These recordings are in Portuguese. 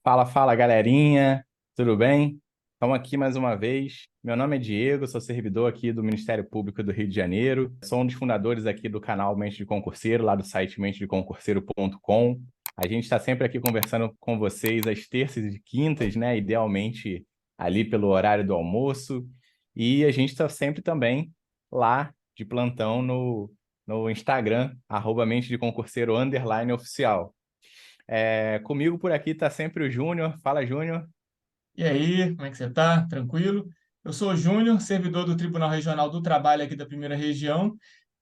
Fala, fala, galerinha, tudo bem? Estamos aqui mais uma vez. Meu nome é Diego, sou servidor aqui do Ministério Público do Rio de Janeiro. Sou um dos fundadores aqui do canal Mente de Concurseiro, lá do site mentedeconcurseiro.com. A gente está sempre aqui conversando com vocês às terças e quintas, né? Idealmente ali pelo horário do almoço. E a gente está sempre também lá de plantão no Instagram, @mente de concurseiro _oficial. Comigo por aqui está sempre o Júnior. Fala, Júnior. E aí, como é que você tá? Tranquilo? Eu sou o Júnior, servidor do Tribunal Regional do Trabalho aqui da Primeira Região,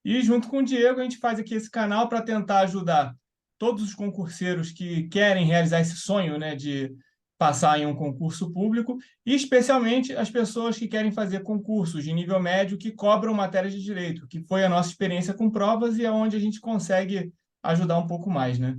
e junto com o Diego a gente faz aqui esse canal para tentar ajudar todos os concurseiros que querem realizar esse sonho, né, de passar em um concurso público, e especialmente as pessoas que querem fazer concursos de nível médio que cobram matéria de direito, que foi a nossa experiência com provas e é onde a gente consegue ajudar um pouco mais, né?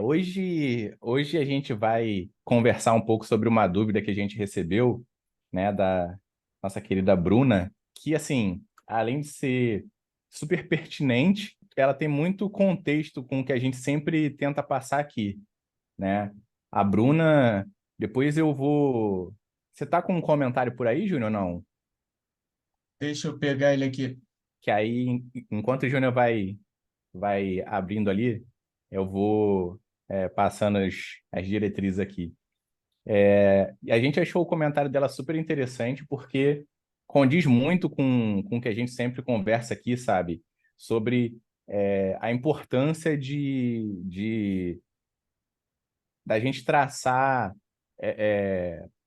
Hoje a gente vai conversar um pouco sobre uma dúvida que a gente recebeu, né, da nossa querida Bruna, que, assim, além de ser super pertinente, ela tem muito contexto com o que a gente sempre tenta passar aqui, né? A Bruna, depois eu vou. Você tá com um comentário por aí, Júnior, ou não? Deixa eu pegar ele aqui. Que aí, enquanto o Júnior vai abrindo ali, eu vou passando as diretrizes aqui. E a gente achou o comentário dela super interessante porque condiz muito com o que a gente sempre conversa aqui, sabe? Sobre a importância da gente traçar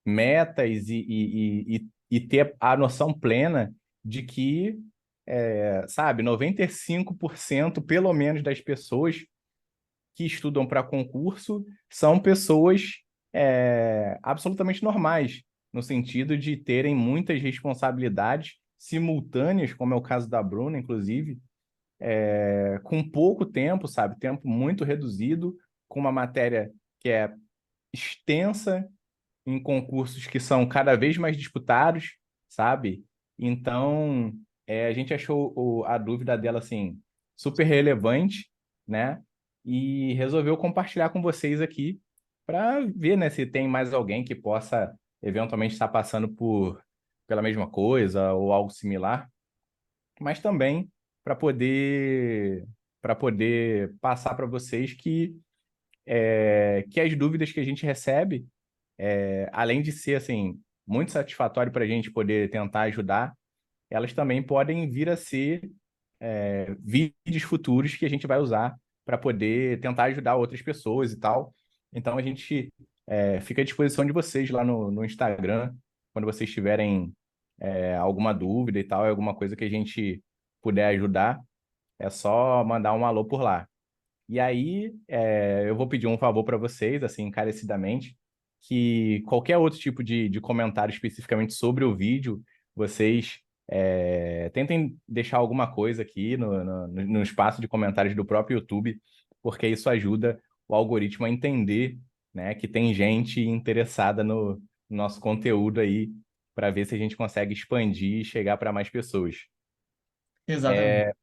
metas e ter a noção plena de que, sabe, 95% pelo menos das pessoas que estudam para concurso são pessoas absolutamente normais, no sentido de terem muitas responsabilidades simultâneas, como é o caso da Bruna, inclusive, com pouco tempo, sabe? Tempo muito reduzido, com uma matéria que é extensa, em concursos que são cada vez mais disputados, sabe? Então, a gente achou a dúvida dela assim super relevante, né? E resolveu compartilhar com vocês aqui para ver, né, se tem mais alguém que possa eventualmente estar passando pela mesma coisa ou algo similar, mas também para poder passar para vocês que as dúvidas que a gente recebe além de ser assim muito satisfatório para a gente poder tentar ajudar, elas também podem vir a ser vídeos futuros que a gente vai usar para poder tentar ajudar outras pessoas e tal. Então a gente fica à disposição de vocês lá no Instagram, quando vocês tiverem alguma dúvida e tal, alguma coisa que a gente puder ajudar, é só mandar um alô por lá. E aí, eu vou pedir um favor para vocês, assim, encarecidamente, que qualquer outro tipo de comentário especificamente sobre o vídeo, vocês tentem deixar alguma coisa aqui no espaço de comentários do próprio YouTube, porque isso ajuda o algoritmo a entender, né, que tem gente interessada no nosso conteúdo aí, para ver se a gente consegue expandir e chegar para mais pessoas. Exatamente.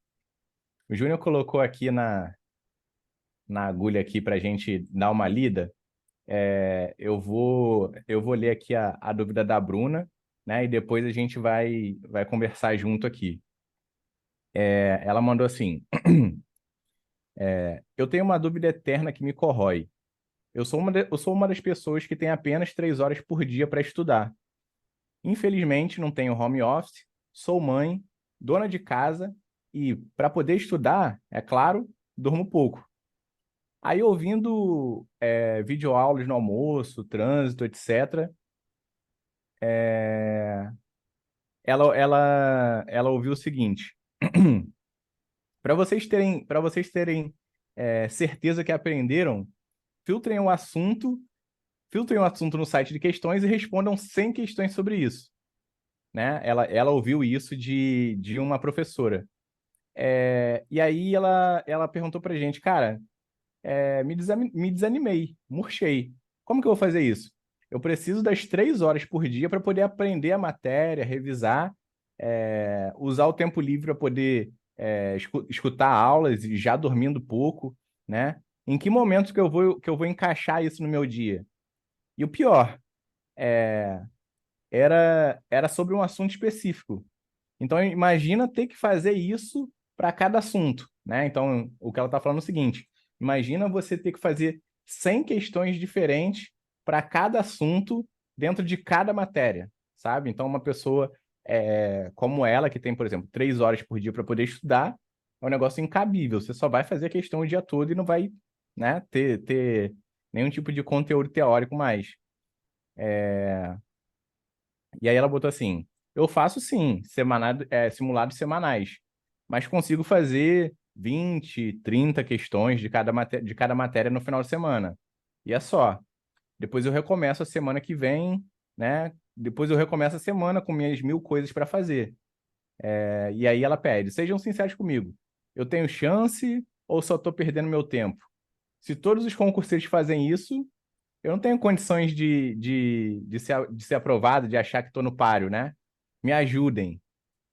O Júnior colocou aqui na agulha aqui para a gente dar uma lida. Eu vou ler aqui a dúvida da Bruna, né? E depois a gente vai conversar junto aqui. Ela mandou assim: eu tenho uma dúvida eterna que me corrói. Eu sou uma das pessoas que tem apenas 3 horas por dia para estudar. Infelizmente, não tenho home office, sou mãe, dona de casa e, para poder estudar, é claro, durmo pouco. Aí, ouvindo videoaulas no almoço, trânsito, etc., ela ouviu o seguinte: para vocês terem certeza que aprenderam, filtrem o assunto, filtrem o assunto no site de questões e respondam 100 questões sobre isso, né? Ela ouviu isso de uma professora. E aí ela perguntou pra gente, cara, me desanimei, murchei. Como que eu vou fazer isso? Eu preciso das 3 horas por dia para poder aprender a matéria, revisar, usar o tempo livre para poder escutar aulas e já dormindo pouco, né? Em que momento que eu vou encaixar isso no meu dia? E o pior, era sobre um assunto específico. Então, imagina ter que fazer isso para cada assunto, né? Então, o que ela está falando é o seguinte: imagina você ter que fazer 100 questões diferentes para cada assunto dentro de cada matéria, sabe? Então, uma pessoa como ela, que tem, por exemplo, 3 horas por dia para poder estudar, é um negócio incabível. Você só vai fazer a questão o dia todo e não vai, né, ter nenhum tipo de conteúdo teórico mais. E aí ela botou assim: eu faço sim, simulados semanais, mas consigo fazer 20, 30 questões de cada matéria no final de semana. E é só. Depois eu recomeço a semana que vem, né? Depois eu recomeço a semana com minhas 1.000 coisas para fazer. E aí ela pede: sejam sinceros comigo. Eu tenho chance ou só estou perdendo meu tempo? Se todos os concurseiros fazem isso, eu não tenho condições de ser aprovado, de achar que estou no páreo, né? Me ajudem.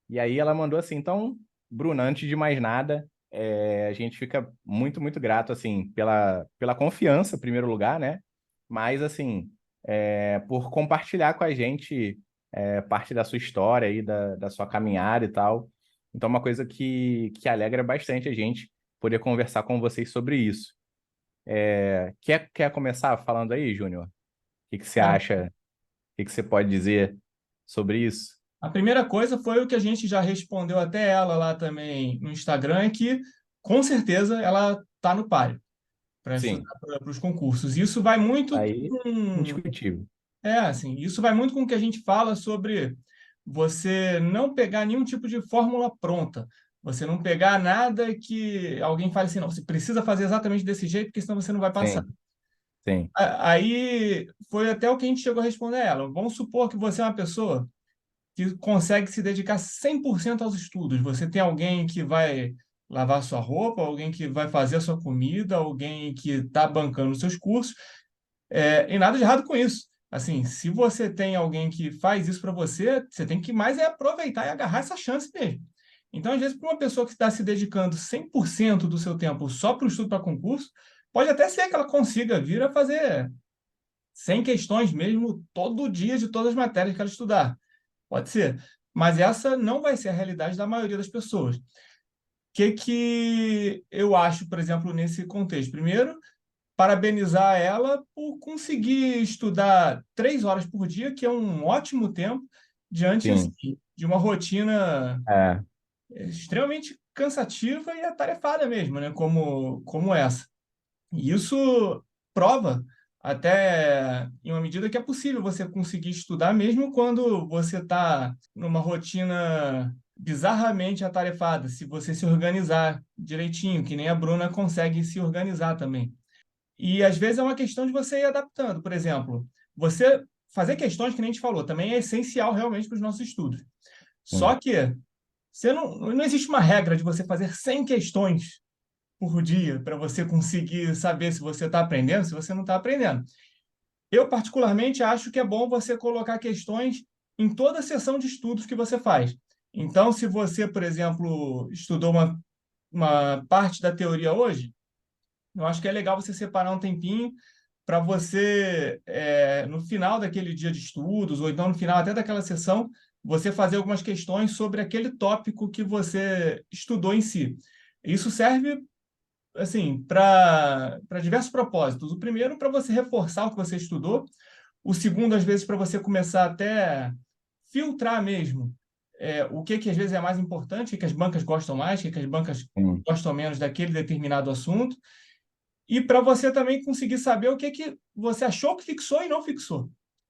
E aí ela mandou assim: então, Bruna, antes de mais nada, a gente fica muito, muito grato, assim, pela confiança, em primeiro lugar, né? Mas, assim, por compartilhar com a gente parte da sua história aí, da sua caminhada e tal. Então, uma coisa que alegra bastante a gente poder conversar com vocês sobre isso. Quer começar falando aí, Júnior? O que você Cara, acha? O que você pode dizer sobre isso? a primeira coisa foi o que a gente já respondeu até ela lá também no Instagram, é que com certeza ela está no páreo para Sim, estudar para os concursos. Isso vai muito aí, com, indiscutível. assim, isso vai muito com o que a gente fala sobre você não pegar nenhum tipo de fórmula pronta. Você não pegar nada que alguém fale assim, não, você precisa fazer exatamente desse jeito, porque senão você não vai passar. Sim, sim, Aí foi até o que a gente chegou a responder a ela. Vamos supor que você é uma pessoa que consegue se dedicar 100% aos estudos. Você tem alguém que vai lavar sua roupa, alguém que vai fazer a sua comida, alguém que está bancando os seus cursos, e nada de errado com isso. Assim, se você tem alguém que faz isso para você, você tem que mais aproveitar e agarrar essa chance mesmo. Então, às vezes, para uma pessoa que está se dedicando 100% do seu tempo só para o estudo para concurso, pode até ser que ela consiga vir a fazer 100 questões mesmo todo dia de todas as matérias que ela estudar. Pode ser. Mas essa não vai ser a realidade da maioria das pessoas. O que eu acho, por exemplo, nesse contexto? Primeiro, parabenizar ela por conseguir estudar 3 horas por dia, que é um ótimo tempo, diante assim, sim. de uma rotina É, extremamente cansativa e atarefada mesmo, né? Como essa. E isso prova, até em uma medida que é possível você conseguir estudar, mesmo quando você está numa rotina bizarramente atarefada, se você se organizar direitinho, que nem a Bruna consegue se organizar também. E às vezes é uma questão de você ir adaptando. Por exemplo, você fazer questões, que nem a gente falou, também é essencial realmente para os nossos estudos. Só sim. que não existe uma regra de você fazer 100 questões por dia para você conseguir saber se você está aprendendo, se você não está aprendendo. Eu, particularmente, acho que é bom você colocar questões em toda a sessão de estudos que você faz. Então, se você, por exemplo, estudou uma parte da teoria hoje, eu acho que é legal você separar um tempinho para você, no final daquele dia de estudos, ou então no final até daquela sessão, você fazer algumas questões sobre aquele tópico que você estudou em si. Isso serve assim, para diversos propósitos. O primeiro, para você reforçar o que você estudou. O segundo, às vezes, para você começar até filtrar mesmo o que às vezes é mais importante, o que as bancas gostam mais, o que as bancas Sim. gostam menos daquele determinado assunto. E para você também conseguir saber o que você achou que fixou e não fixou.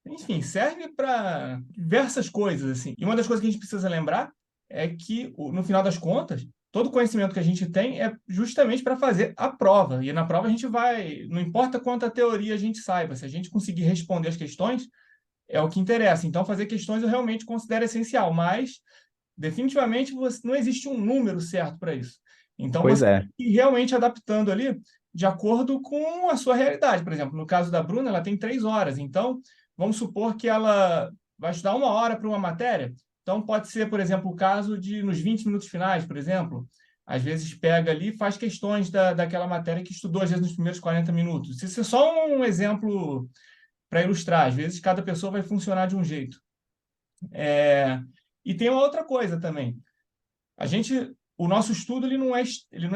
Enfim, serve para diversas coisas, assim. E uma das coisas que a gente precisa lembrar é que, no final das contas, todo conhecimento que a gente tem é justamente para fazer a prova. E na prova a gente vai, não importa quanta teoria a gente saiba, se a gente conseguir responder as questões, é o que interessa. Então, fazer questões eu realmente considero essencial, mas definitivamente não existe um número certo para isso. Então, Pois você é. tem que ir realmente adaptando ali de acordo com a sua realidade. Por exemplo, no caso da Bruna, ela tem 3 horas. Então, vamos supor que ela vai estudar 1 hora para uma matéria. Então, pode ser, por exemplo, o caso de nos 20 minutos finais, por exemplo. Às vezes pega ali e faz questões daquela matéria que estudou, às vezes, nos primeiros 40 minutos. Isso é só um exemplo para ilustrar. Às vezes, cada pessoa vai funcionar de um jeito. E tem uma outra coisa também. O nosso estudo ele não é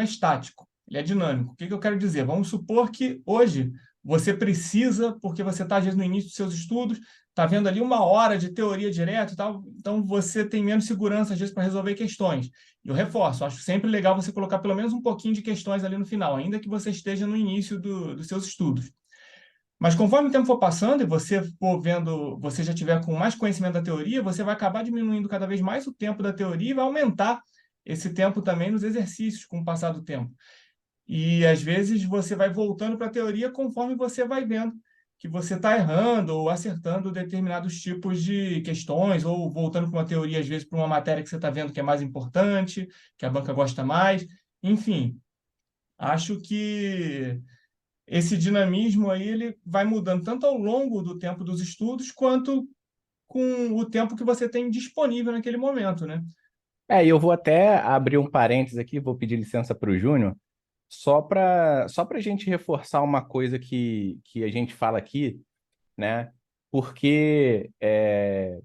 estático, ele é dinâmico. O que que eu quero dizer? Vamos supor que hoje você precisa, porque você está às vezes no início dos seus estudos, está vendo ali uma hora de teoria direto e tal, então você tem menos segurança às vezes para resolver questões. E eu reforço, acho sempre legal você colocar pelo menos um pouquinho de questões ali no final, ainda que você esteja no início dos seus estudos. Mas conforme o tempo for passando e você for vendo, você já tiver com mais conhecimento da teoria, você vai acabar diminuindo cada vez mais o tempo da teoria e vai aumentar esse tempo também nos exercícios com o passar do tempo. E às vezes você vai voltando para a teoria conforme você vai vendo que você está errando ou acertando determinados tipos de questões, ou voltando para uma teoria, às vezes, para uma matéria que você está vendo que é mais importante, que a banca gosta mais. Enfim, acho que esse dinamismo aí ele vai mudando tanto ao longo do tempo dos estudos quanto com o tempo que você tem disponível naquele momento, né? E eu vou até abrir um parênteses aqui, vou pedir licença para o Júnior, só para a gente reforçar uma coisa que a gente fala aqui, né? Porque,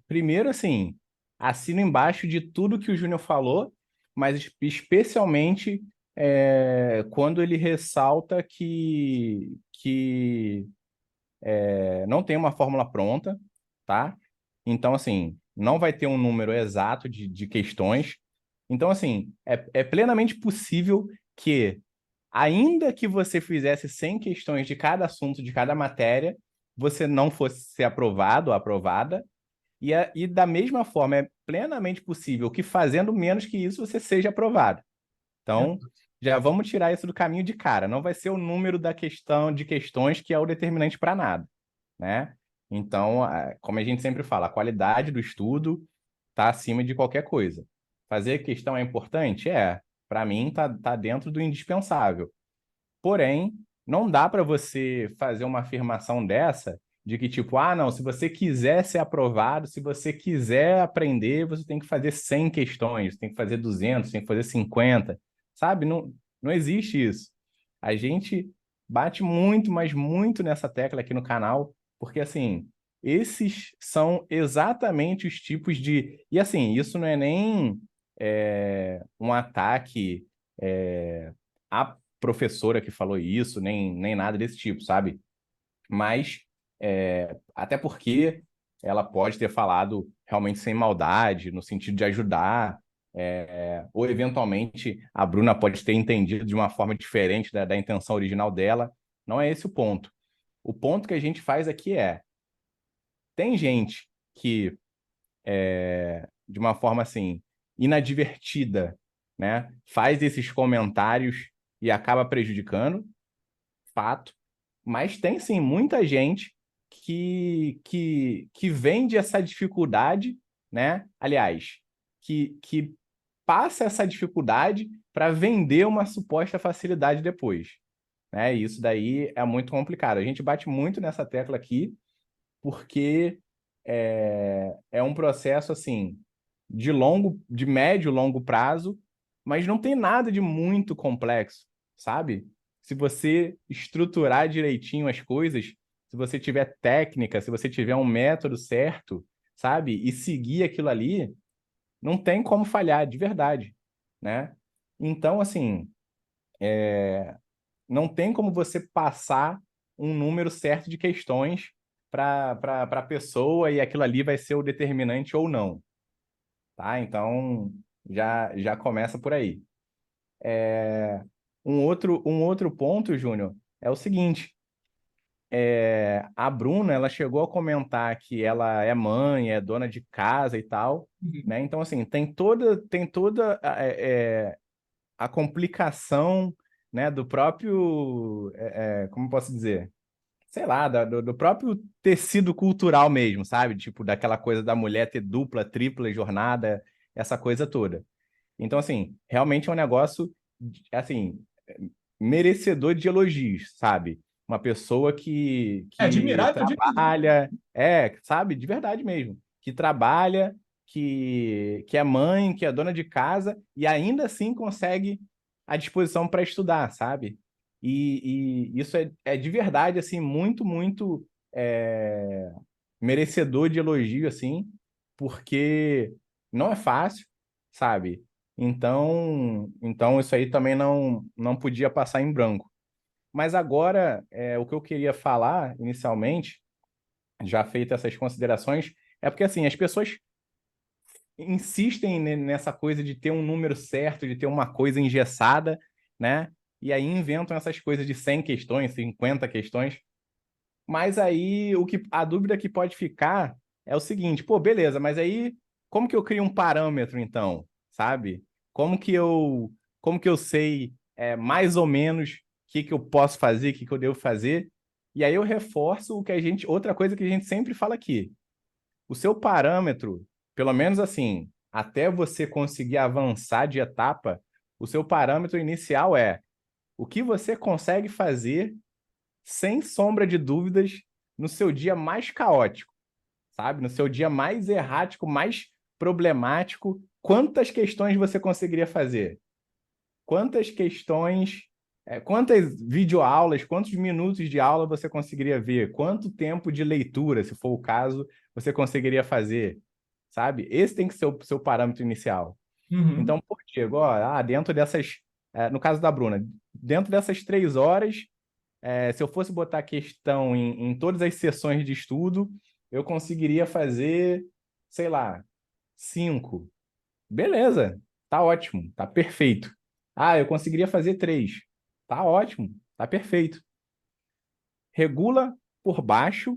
primeiro, assim, assino embaixo de tudo que o Júnior falou, mas especialmente quando ele ressalta que não tem uma fórmula pronta, tá? Então, assim, não vai ter um número exato de questões. Então, assim, é plenamente possível que, ainda que você fizesse 100 questões de cada assunto, de cada matéria, você não fosse ser aprovado ou aprovada. E da mesma forma, é plenamente possível que, fazendo menos que isso, você seja aprovado. Então, já vamos tirar isso do caminho de cara. Não vai ser o número da questão de questões que é o determinante para nada, né? Então, como a gente sempre fala, a qualidade do estudo está acima de qualquer coisa. Fazer questão é importante? Para mim, tá dentro do indispensável. Porém, não dá para você fazer uma afirmação dessa de que, tipo, não, se você quiser ser aprovado, se você quiser aprender, você tem que fazer 100 questões, tem que fazer 200, tem que fazer 50, sabe? Não, não existe isso. A gente bate muito, mas muito nessa tecla aqui no canal, porque, assim, esses são exatamente os tipos de... E, assim, isso não é nem um ataque a professora que falou isso, nem nada desse tipo, sabe? Mas, até porque ela pode ter falado realmente sem maldade, no sentido de ajudar, ou eventualmente a Bruna pode ter entendido de uma forma diferente da intenção original dela. Não é esse o ponto. O ponto que a gente faz aqui tem gente que, de uma forma assim, inadvertida, né, faz esses comentários e acaba prejudicando, fato, mas tem sim muita gente que vende essa dificuldade, né? Aliás, que passa essa dificuldade para vender uma suposta facilidade depois, né? E isso daí é muito complicado. A gente bate muito nessa tecla aqui porque é um processo assim de médio, longo prazo, mas não tem nada de muito complexo, sabe? Se você estruturar direitinho as coisas, se você tiver técnica, se você tiver um método certo, sabe? E seguir aquilo ali, não tem como falhar, de verdade, né? Então, assim, não tem como você passar um número certo de questões para a pessoa e aquilo ali vai ser o determinante ou não, tá? Então, já começa por aí. Um outro ponto, Júnior, é o seguinte: a Bruna, ela chegou a comentar que ela é mãe, é dona de casa e tal, né? Então, assim, tem toda a complicação, né, do próprio, como posso dizer? Sei lá, do próprio tecido cultural mesmo, sabe? Tipo, daquela coisa da mulher ter dupla, tripla jornada, essa coisa toda. Então, assim, realmente é um negócio, assim, merecedor de elogios, sabe? Uma pessoa É que admirável demais. trabalha, sabe? De verdade mesmo. Que trabalha, que é mãe, que é dona de casa e ainda assim consegue a disposição para estudar, sabe? E isso é de verdade, assim, muito, muito. merecedor de elogio, assim, porque não é fácil, sabe? Então isso aí também não podia passar em branco. Mas agora, o que eu queria falar inicialmente, já feito essas considerações, é porque assim, as pessoas insistem nessa coisa de ter um número certo, de ter uma coisa engessada, né? E aí inventam essas coisas de 100 questões, 50 questões. Mas aí a dúvida que pode ficar é o seguinte, pô, beleza, mas aí como que eu crio um parâmetro então, sabe? Como que eu sei mais ou menos o que que eu posso fazer, o que que eu devo fazer? E aí eu reforço outra coisa que a gente sempre fala aqui. O seu parâmetro, pelo menos assim, até você conseguir avançar de etapa, o seu parâmetro inicial é o que você consegue fazer sem sombra de dúvidas no seu dia mais caótico, sabe? No seu dia mais errático, mais problemático, quantas questões você conseguiria fazer? Quantas questões, quantas videoaulas, quantos minutos de aula você conseguiria ver? Quanto tempo de leitura, se for o caso, você conseguiria fazer? Sabe? Esse tem que ser o seu parâmetro inicial. Uhum. Então, por Diego, ó, dentro dessas, no caso da Bruna, dentro dessas 3 horas, se eu fosse botar questão em todas as sessões de estudo, eu conseguiria fazer, sei lá, 5. Beleza, tá ótimo, tá perfeito. Ah, eu conseguiria fazer 3. Tá ótimo, tá perfeito. Regula por baixo,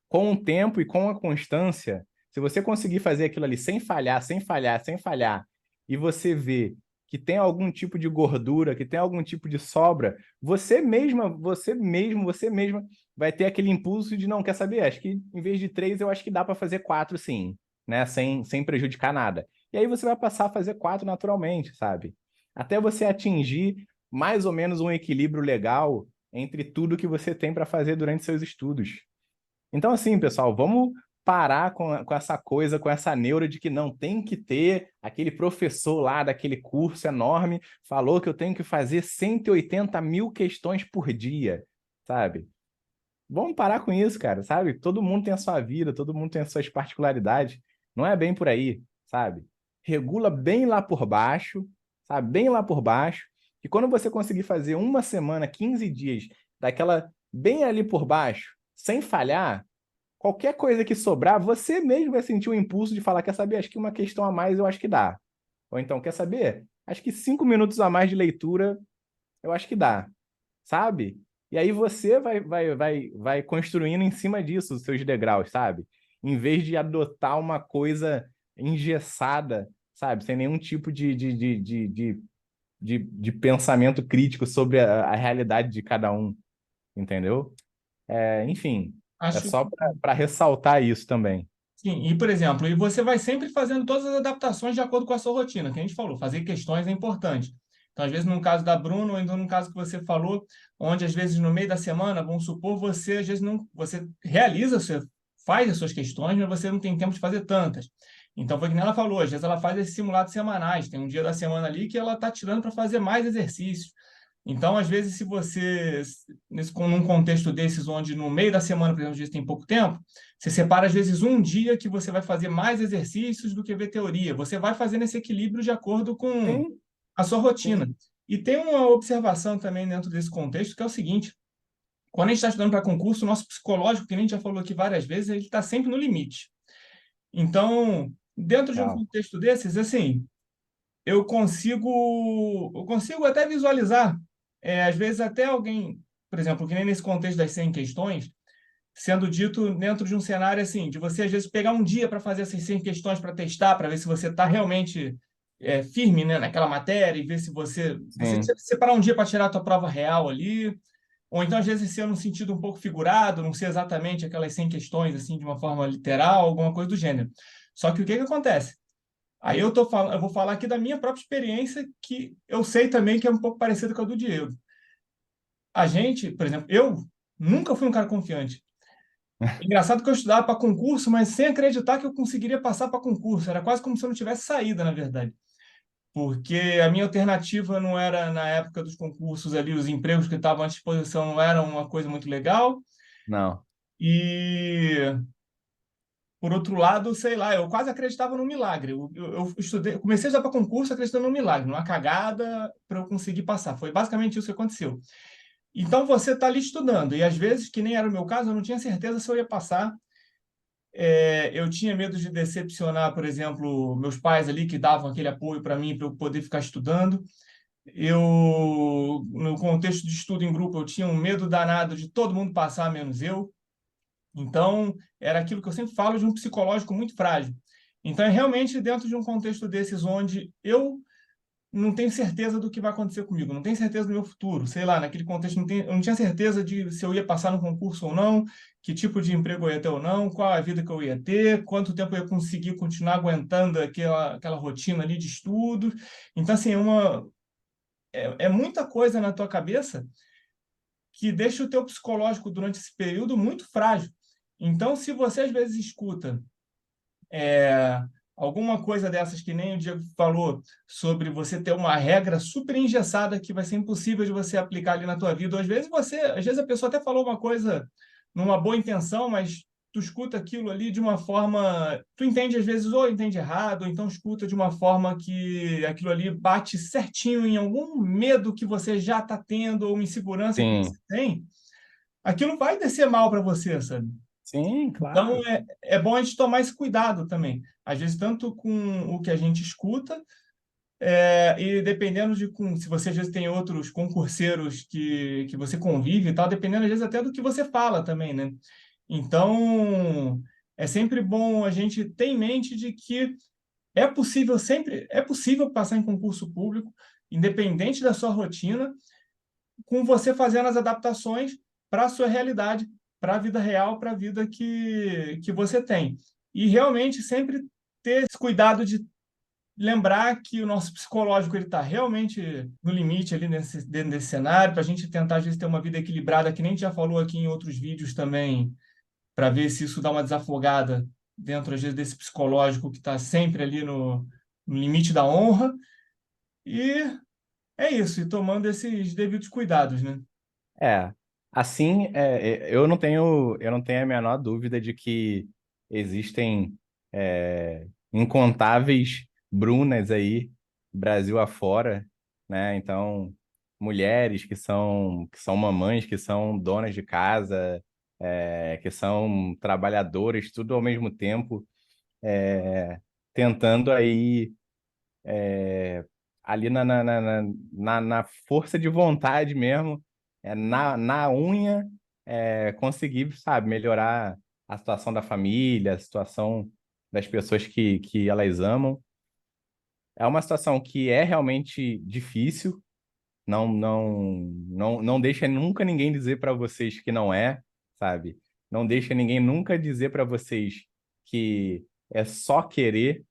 com o tempo e com a constância. Se você conseguir fazer aquilo ali sem falhar, sem falhar, sem falhar, e você vê que tem algum tipo de gordura, que tem algum tipo de sobra, você mesma vai ter aquele impulso de não quer saber. Acho que em vez de 3, eu acho que dá para fazer 4, sim, né? Sem prejudicar nada. E aí você vai passar a fazer 4 naturalmente, sabe? Até você atingir mais ou menos um equilíbrio legal entre tudo que você tem para fazer durante seus estudos. Então, assim, pessoal, vamos parar com essa coisa, com essa neura de que não tem que ter aquele professor lá daquele curso enorme falou que eu tenho que fazer 180 mil questões por dia, sabe? Vamos parar com isso, cara, sabe? Todo mundo tem a sua vida, todo mundo tem as suas particularidades. Não é bem por aí, sabe? Regula bem lá por baixo, sabe? Bem lá por baixo. E quando você conseguir fazer uma semana, 15 dias, daquela bem ali por baixo, sem falhar, qualquer coisa que sobrar, você mesmo vai sentir o impulso de falar, quer saber? Acho que uma questão a mais eu acho que dá. Ou então, quer saber? Acho que 5 minutos a mais de leitura eu acho que dá, sabe? E aí você vai construindo em cima disso os seus degraus, sabe? Em vez de adotar uma coisa engessada, sabe? Sem nenhum tipo de pensamento crítico sobre a realidade de cada um, entendeu? Enfim, é Acho só que para ressaltar isso também. sim. E, por exemplo, e você vai sempre fazendo todas as adaptações de acordo com a sua rotina, que a gente falou, fazer questões é importante. Então, às vezes, no caso da Bruna, ou então no caso que você falou, onde às vezes no meio da semana, vamos supor, você às vezes não, você realiza, você faz as suas questões, mas você não tem tempo de fazer tantas. Então, foi que nem ela falou, às vezes ela faz esses simulados semanais, tem um dia da semana ali que ela está tirando para fazer mais exercícios. Então, às vezes, se você, num contexto desses, onde no meio da semana, por exemplo, às vezes tem pouco tempo, você separa, às vezes, um dia que você vai fazer mais exercícios do que ver teoria. Você vai fazendo esse equilíbrio de acordo com Sim, a sua rotina. sim. E tem uma observação também dentro desse contexto, que é o seguinte: quando a gente está estudando para concurso, o nosso psicológico, que a gente já falou aqui várias vezes, ele está sempre no limite. Então, dentro de um Real. contexto desses, assim, eu consigo até visualizar, às vezes até alguém, por exemplo, que nem nesse contexto das 100 questões, sendo dito dentro de um cenário assim, de você às vezes pegar um dia para fazer essas 100 questões para testar, para ver se você está realmente firme, né, naquela matéria e ver se você Sim. separar um dia para tirar a tua prova real ali, ou então às vezes ser num sentido um pouco figurado, não ser exatamente aquelas 100 questões assim de uma forma literal, alguma coisa do gênero. Só que o que que acontece? Aí eu vou falar aqui da minha própria experiência, que eu sei também que é um pouco parecida com a do Diego. A gente, por exemplo, eu nunca fui um cara confiante. Engraçado que eu estudava para concurso, mas sem acreditar que eu conseguiria passar para concurso. Era quase como se eu não tivesse saída, na verdade. Porque a minha alternativa não era, na época dos concursos ali, os empregos que estavam à disposição não eram uma coisa muito legal. Não. E, por outro lado, sei lá, eu quase acreditava no milagre. Eu estudei, comecei a estudar para concurso acreditando no milagre, numa cagada para eu conseguir passar. Foi basicamente isso que aconteceu. Então você está ali estudando, e às vezes, que nem era o meu caso, eu não tinha certeza se eu ia passar. Eu tinha medo de decepcionar, por exemplo, meus pais ali que davam aquele apoio para mim para eu poder ficar estudando. No contexto de estudo em grupo, eu tinha um medo danado de todo mundo passar, menos eu. Então, era aquilo que eu sempre falo de um psicológico muito frágil. Então, é realmente dentro de um contexto desses onde eu não tenho certeza do que vai acontecer comigo, não tenho certeza do meu futuro, sei lá, naquele contexto eu não tinha certeza de se eu ia passar no concurso ou não, que tipo de emprego eu ia ter ou não, qual a vida que eu ia ter, quanto tempo eu ia conseguir continuar aguentando aquela rotina ali de estudos. Então, assim, é muita coisa na tua cabeça que deixa o teu psicológico durante esse período muito frágil. Então, se você às vezes escuta é, alguma coisa dessas que nem o Diego falou, sobre você ter uma regra super engessada que vai ser impossível de você aplicar ali na tua vida, ou às vezes a pessoa até falou uma coisa numa boa intenção, mas tu escuta aquilo ali de uma forma, tu entende às vezes ou entende errado, ou então escuta de uma forma que aquilo ali bate certinho em algum medo que você já está tendo ou uma insegurança que você Sim, tem, aquilo vai descer mal para você, sabe? sim, Então, claro. é bom a gente tomar esse cuidado também. Às vezes, tanto com o que a gente escuta, e dependendo se você às vezes tem outros concurseiros que você convive e tal, dependendo às vezes até do que você fala também, né? Então, é sempre bom a gente ter em mente de que é possível passar em concurso público, independente da sua rotina, com você fazendo as adaptações para a sua realidade, para a vida real, para a vida que você tem. E realmente sempre ter esse cuidado de lembrar que o nosso psicológico ele está realmente no limite ali dentro desse cenário, para a gente tentar, às vezes, ter uma vida equilibrada, que nem a gente já falou aqui em outros vídeos também, para ver se isso dá uma desafogada dentro, às vezes, desse psicológico que está sempre ali no limite da honra. E é isso, e tomando esses devidos cuidados, né? É, assim, eu não tenho a menor dúvida de que existem incontáveis Brunas aí, Brasil afora, né? Então, mulheres que são mamães, que são donas de casa, que são trabalhadoras, tudo ao mesmo tempo, tentando aí ali na força de vontade mesmo, na unha, conseguir, sabe, melhorar a situação da família, a situação das pessoas que elas amam. É uma situação que é realmente difícil, não deixa nunca ninguém dizer para vocês que não é, sabe? Não deixa ninguém nunca dizer para vocês que é só querer.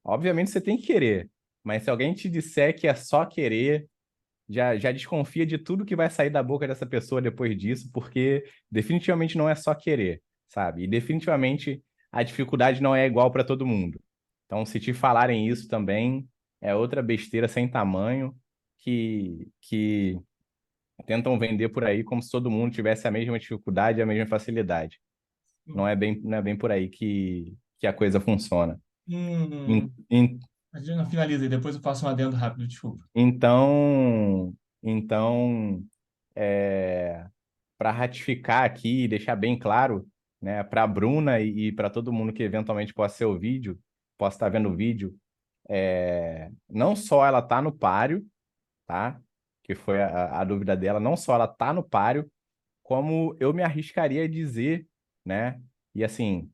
Obviamente você tem que querer, mas se alguém te disser que é só querer, já desconfia de tudo que vai sair da boca dessa pessoa depois disso, porque definitivamente não é só querer, sabe? E definitivamente a dificuldade não é igual para todo mundo. Então, se te falarem isso também, é outra besteira sem tamanho que tentam vender por aí como se todo mundo tivesse a mesma dificuldade e a mesma facilidade. Não é bem por aí que a coisa funciona. Hum, a gente não finaliza e depois eu faço um adendo rápido, desculpa. Então, então, para ratificar aqui e deixar bem claro, né, para a Bruna e para todo mundo que eventualmente possa ser o vídeo, possa estar vendo o vídeo, não só ela tá no páreo, tá? Que foi a dúvida dela, não só ela tá no páreo, como eu me arriscaria a dizer, né? E assim,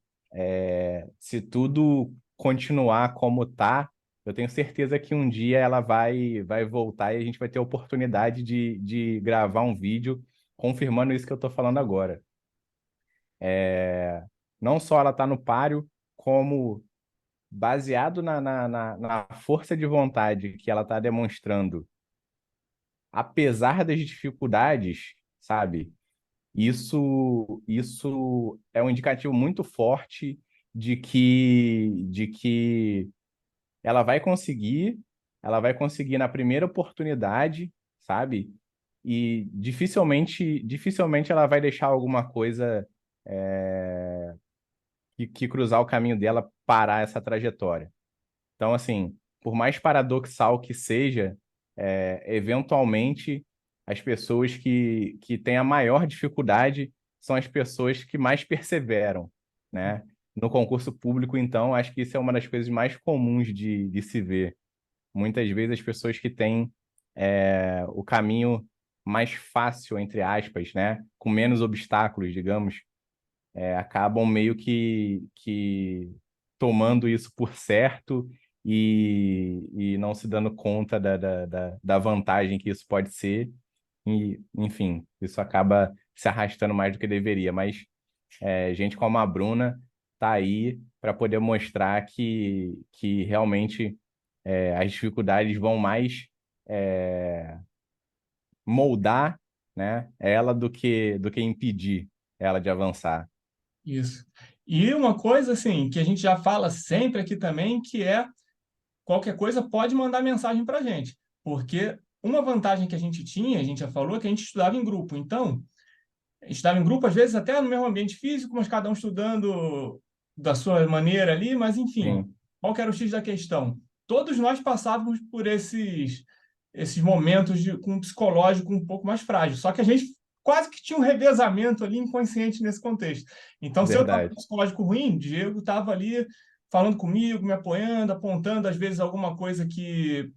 se tudo continuar como tá, eu tenho certeza que um dia ela vai voltar e a gente vai ter a oportunidade de gravar um vídeo confirmando isso que eu estou falando agora. Não só ela está no páreo, como baseado na força de vontade que ela está demonstrando, apesar das dificuldades, sabe? Isso é um indicativo muito forte de que ela ela vai conseguir na primeira oportunidade, sabe? E dificilmente ela vai deixar alguma coisa. que cruzar o caminho dela, parar essa trajetória. Então, assim, por mais paradoxal que seja, eventualmente as pessoas que têm a maior dificuldade são as pessoas que mais perseveram, né? No concurso público, então, acho que isso é uma das coisas mais comuns de se ver. Muitas vezes as pessoas que têm o caminho mais fácil, entre aspas, né? Com menos obstáculos, digamos, acabam meio que tomando isso por certo e não se dando conta da vantagem que isso pode ser. E, enfim, isso acaba se arrastando mais do que deveria. Mas gente como a Bruna está aí para poder mostrar que realmente as dificuldades vão mais moldar, né, ela do que impedir ela de avançar. Isso. E uma coisa assim que a gente já fala sempre aqui também, que é qualquer coisa pode mandar mensagem para a gente, porque uma vantagem que a gente tinha, a gente já falou, é que a gente estudava em grupo. Então, a gente estava em grupo, às vezes até no mesmo ambiente físico, mas cada um estudando da sua maneira ali, mas enfim, Sim, qual que era o X da questão? Todos nós passávamos por esses momentos com um psicológico um pouco mais frágil, só que a gente quase que tinha um revezamento ali inconsciente nesse contexto. Então, se eu estava com um verdade. psicológico ruim, Diego estava ali falando comigo, me apoiando, apontando às vezes alguma coisa que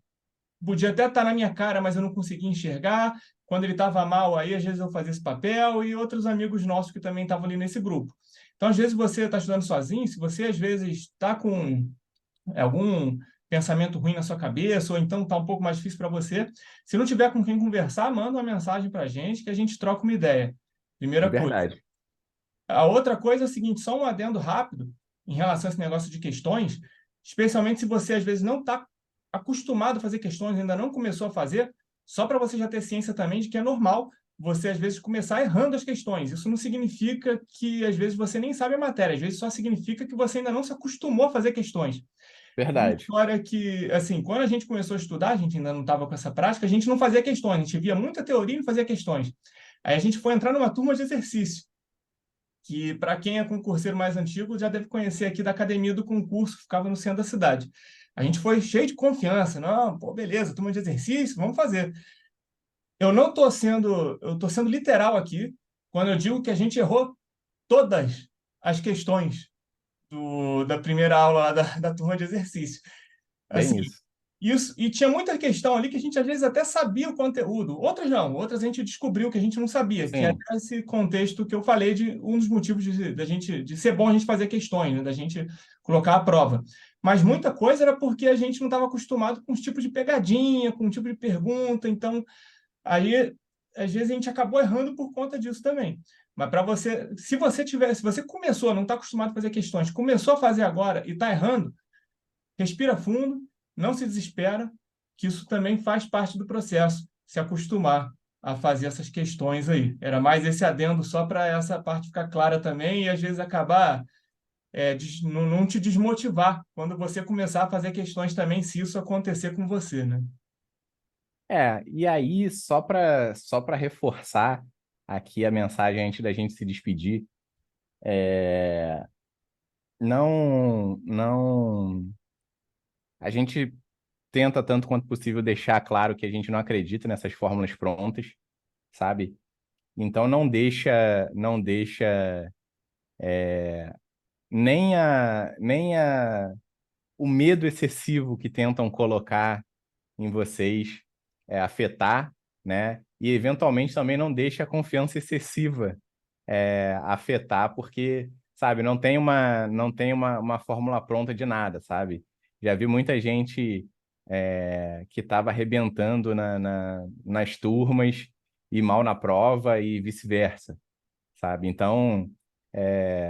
podia até estar na minha cara, mas eu não conseguia enxergar. Quando ele estava mal, aí às vezes eu fazia esse papel e outros amigos nossos que também estavam ali nesse grupo. Então, às vezes você está estudando sozinho, se você às vezes está com algum pensamento ruim na sua cabeça, ou então está um pouco mais difícil para você, se não tiver com quem conversar, manda uma mensagem para a gente que a gente troca uma ideia. Primeira coisa. Verdade. A outra coisa é o seguinte, só um adendo rápido em relação a esse negócio de questões, especialmente se você às vezes não está acostumado a fazer questões, ainda não começou a fazer, só para você já ter ciência também de que é normal você às vezes começar errando as questões. Isso não significa que às vezes você nem sabe a matéria, às vezes só significa que você ainda não se acostumou a fazer questões. Tem uma Verdade. história que, assim, quando a gente começou a estudar, a gente ainda não estava com essa prática, a gente não fazia questões, a gente via muita teoria e não fazia questões. Aí a gente foi entrar numa turma de exercício que para quem é concurseiro mais antigo já deve conhecer aqui da academia do concurso, ficava no centro da cidade. A gente foi cheio de confiança, não, pô, beleza, turma de exercício, vamos fazer. Eu estou sendo literal aqui quando eu digo que a gente errou todas as questões da primeira aula lá da turma de exercício. Assim, Bem isso. isso, e tinha muita questão ali que a gente às vezes até sabia o conteúdo, outras não, outras a gente descobriu que a gente não sabia, que é Sim, esse contexto que eu falei de um dos motivos da gente de ser bom a gente fazer questões, né, da gente colocar a prova. Mas muita coisa era porque a gente não estava acostumado com os tipos de pegadinha, com o tipo de pergunta, então aí às vezes a gente acabou errando por conta disso também. Mas para você, se você começou, não está acostumado a fazer questões, começou a fazer agora e está errando, respira fundo, não se desespera, que isso também faz parte do processo, se acostumar a fazer essas questões aí. Era mais esse adendo só para essa parte ficar clara também e às vezes acabar não te desmotivar quando você começar a fazer questões também, se isso acontecer com você, né? e aí, só para reforçar aqui a mensagem antes da gente se despedir, não, a gente tenta tanto quanto possível deixar claro que a gente não acredita nessas fórmulas prontas, sabe? Então não deixa nem o medo excessivo que tentam colocar em vocês afetar, né? E eventualmente também não deixa a confiança excessiva afetar, porque, sabe, não tem uma fórmula pronta de nada, sabe? Já vi muita gente que estava arrebentando nas turmas e mal na prova e vice-versa, sabe? Então,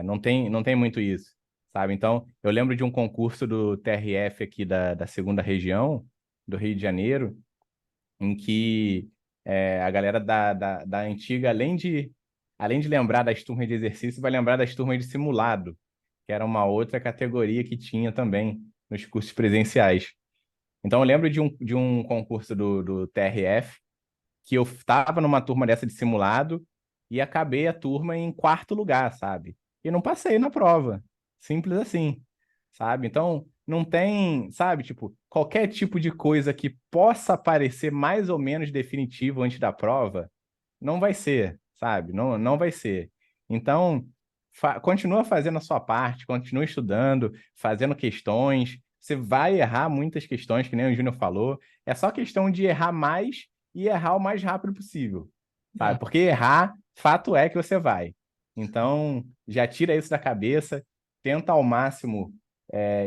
não tem muito isso, sabe? Então, eu lembro de um concurso do TRF aqui da segunda região, do Rio de Janeiro, em que a galera da antiga, além de lembrar das turmas de exercício, vai lembrar das turmas de simulado, que era uma outra categoria que tinha também nos cursos presenciais. Então, eu lembro de um concurso do TRF, que eu estava numa turma dessa de simulado, e acabei a turma em quarto lugar, sabe? E não passei na prova. Simples assim, sabe? Então, não tem, sabe, tipo, qualquer tipo de coisa que possa parecer mais ou menos definitivo antes da prova, não vai ser, sabe? Não vai ser. Então, continua fazendo a sua parte, continua estudando, fazendo questões. Você vai errar muitas questões, que nem o Júnior falou. É só questão de errar mais e errar o mais rápido possível, É. sabe? Porque errar, fato é que você vai. Então, já tira isso da cabeça, tenta ao máximo.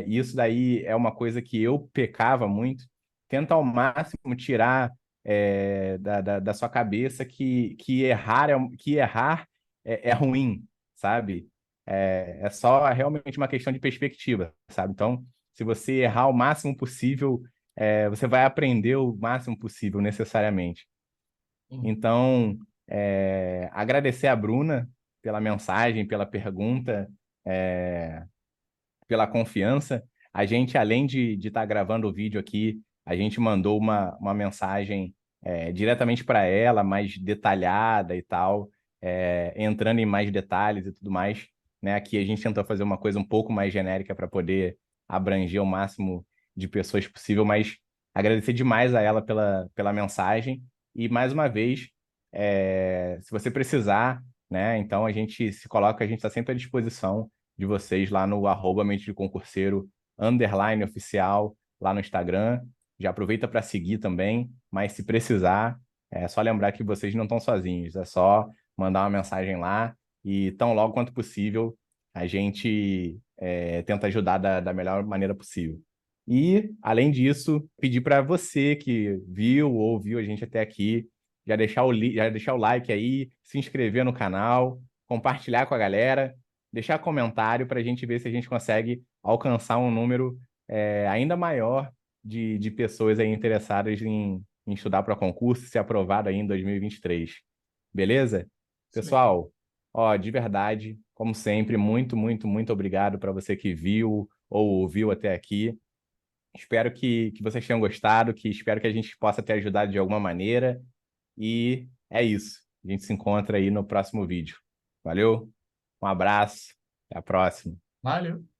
Isso daí é uma coisa que eu pecava muito. Tenta ao máximo tirar da sua cabeça que errar é ruim, sabe? É só realmente uma questão de perspectiva, sabe? Então, se você errar o máximo possível, você vai aprender o máximo possível, necessariamente. Sim. Então, agradecer a Bruna pela mensagem, pela pergunta, pela confiança. A gente, além de estar gravando o vídeo aqui, a gente mandou uma mensagem diretamente para ela, mais detalhada e tal, entrando em mais detalhes e tudo mais. Né? Aqui a gente tentou fazer uma coisa um pouco mais genérica para poder abranger o máximo de pessoas possível, mas agradecer demais a ela pela mensagem. E mais uma vez, se você precisar, né? Então a gente se coloca, a gente está sempre à disposição de vocês lá no @mente de concurseiro _oficial lá no Instagram. Já aproveita para seguir também, mas se precisar, é só lembrar que vocês não estão sozinhos, é só mandar uma mensagem lá e tão logo quanto possível a gente tenta ajudar da melhor maneira possível. E, além disso, pedir para você que viu ou ouviu a gente até aqui, já deixar o like aí, se inscrever no canal, compartilhar com a galera, deixar comentário para a gente ver se a gente consegue alcançar um número ainda maior de pessoas aí interessadas em estudar para concurso e ser aprovado aí em 2023. Beleza? Isso aí. Pessoal, ó, de verdade, como sempre, muito, muito, muito obrigado para você que viu ou ouviu até aqui. Espero que vocês tenham gostado, espero que a gente possa ter ajudado de alguma maneira. E é isso. A gente se encontra aí no próximo vídeo. Valeu, um abraço, até a próxima. Valeu.